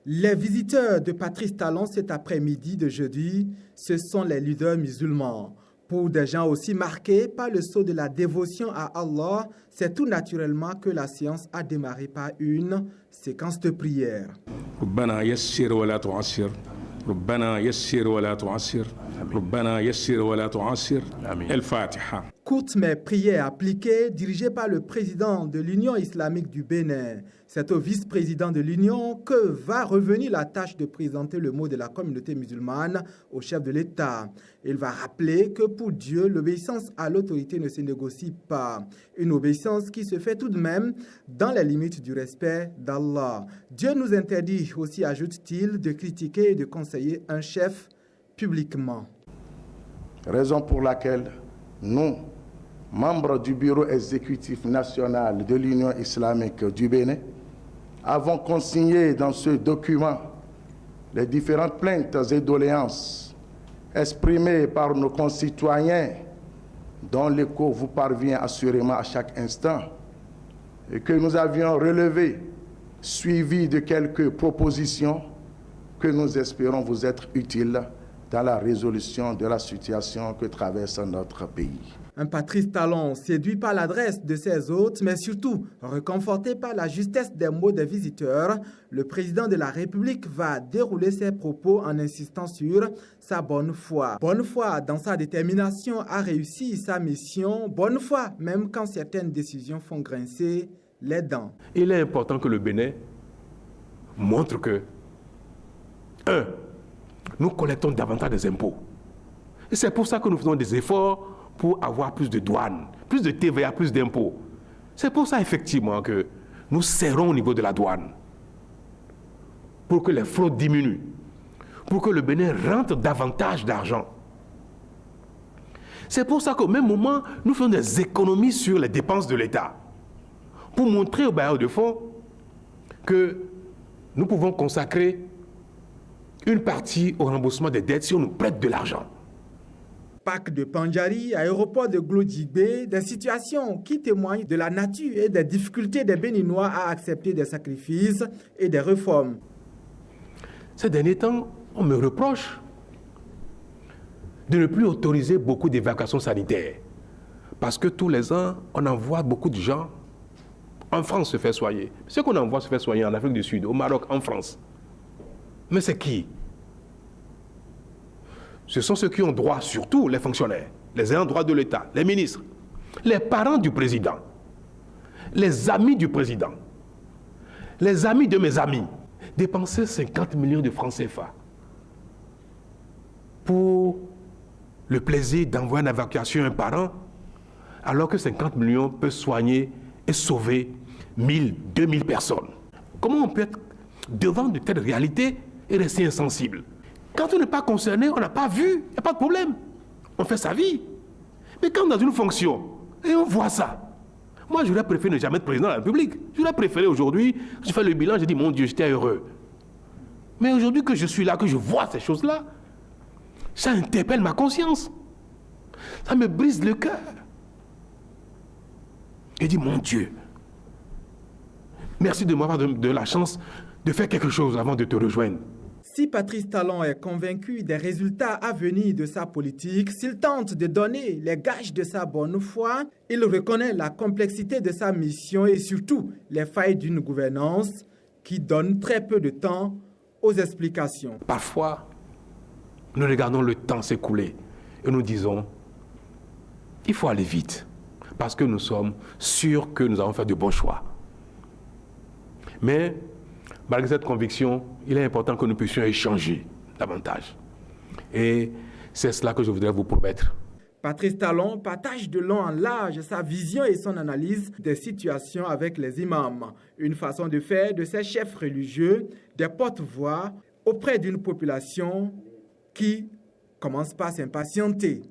Les visiteurs de Patrice Talon cet après-midi de jeudi, ce sont les leaders musulmans. Pour des gens aussi marqués par le sceau de la dévotion à Allah, c'est tout naturellement que la séance a démarré par une séquence de prière. ربنا يسر ولا تعسر ربنا يسر ولا تعسر ربنا يسر ولا تعسر الفاتحة. Courte mais prière appliquée, dirigée par le président de l'Union islamique du Bénin. C'est au vice-président de l'Union que va revenir la tâche de présenter le mot de la communauté musulmane au chef de l'État. Il va rappeler que pour Dieu, l'obéissance à l'autorité ne se négocie pas. Une obéissance qui se fait tout de même dans les limites du respect d'Allah. Dieu nous interdit aussi, ajoute-t-il, de critiquer et de conseiller un chef publiquement. Raison pour laquelle nous, membres du bureau exécutif national de l'Union islamique du Bénin, avons consigné dans ce document les différentes plaintes et doléances exprimées par nos concitoyens, dont l'écho vous parvient assurément à chaque instant, et que nous avions relevées, suivies de quelques propositions que nous espérons vous être utiles dans la résolution de la situation que traverse notre pays. Un Patrice Talon séduit par l'adresse de ses hôtes, mais surtout réconforté par la justesse des mots des visiteurs, le président de la République va dérouler ses propos en insistant sur sa bonne foi. Bonne foi dans sa détermination à réussir sa mission, bonne foi même quand certaines décisions font grincer les dents. Il est important que le Bénin montre que, nous collectons davantage des impôts. Et c'est pour ça que nous faisons des efforts pour avoir plus de douane, plus de TVA, plus d'impôts. C'est pour ça effectivement que nous serrons au niveau de la douane, pour que les fraudes diminuent, pour que le Bénin rentre davantage d'argent. C'est pour ça qu'au même moment, nous faisons des économies sur les dépenses de l'État, pour montrer aux bailleurs de fonds que nous pouvons consacrer une partie au remboursement des dettes si on nous prête de l'argent. Parc de Pandjari, aéroport de Glodjibé, des situations qui témoignent de la nature et des difficultés des Béninois à accepter des sacrifices et des réformes. Ces derniers temps, on me reproche de ne plus autoriser beaucoup d'évacuations sanitaires. Parce que tous les ans, on envoie beaucoup de gens en France se faire soigner. Ceux qu'on envoie se faire soigner en Afrique du Sud, au Maroc, en France. Mais c'est qui? Ce sont ceux qui ont droit, surtout les fonctionnaires, les ayants droit de l'État, les ministres, les parents du président, les amis du président, les amis de mes amis. Dépenser 50 millions de francs CFA pour le plaisir d'envoyer une évacuation à un parent, alors que 50 millions peuvent soigner et sauver 1000, 2000 personnes. Comment on peut être devant de telles réalités et rester insensible? Quand on n'est pas concerné, on n'a pas vu, il n'y a pas de problème. On fait sa vie. Mais quand dans une fonction, et on voit ça, moi j'aurais préféré ne jamais être président de la République. J'aurais préféré aujourd'hui, je fais le bilan, je dis mon Dieu, j'étais heureux. Mais aujourd'hui que je suis là, que je vois ces choses-là, ça interpelle ma conscience. Ça me brise le cœur. Et dis mon Dieu, merci de m'avoir donné la chance de faire quelque chose avant de te rejoindre. Si Patrice Talon est convaincu des résultats à venir de sa politique, s'il tente de donner les gages de sa bonne foi, il reconnaît la complexité de sa mission et surtout les failles d'une gouvernance qui donne très peu de temps aux explications. Parfois, nous regardons le temps s'écouler et nous disons, il faut aller vite parce que nous sommes sûrs que nous avons fait de bons choix. Mais malgré cette conviction, il est important que nous puissions échanger davantage. Et c'est cela que je voudrais vous promettre. Patrice Talon partage de long en large sa vision et son analyse des situations avec les imams. Une façon de faire de ces chefs religieux des porte-voix auprès d'une population qui commence par s'impatienter.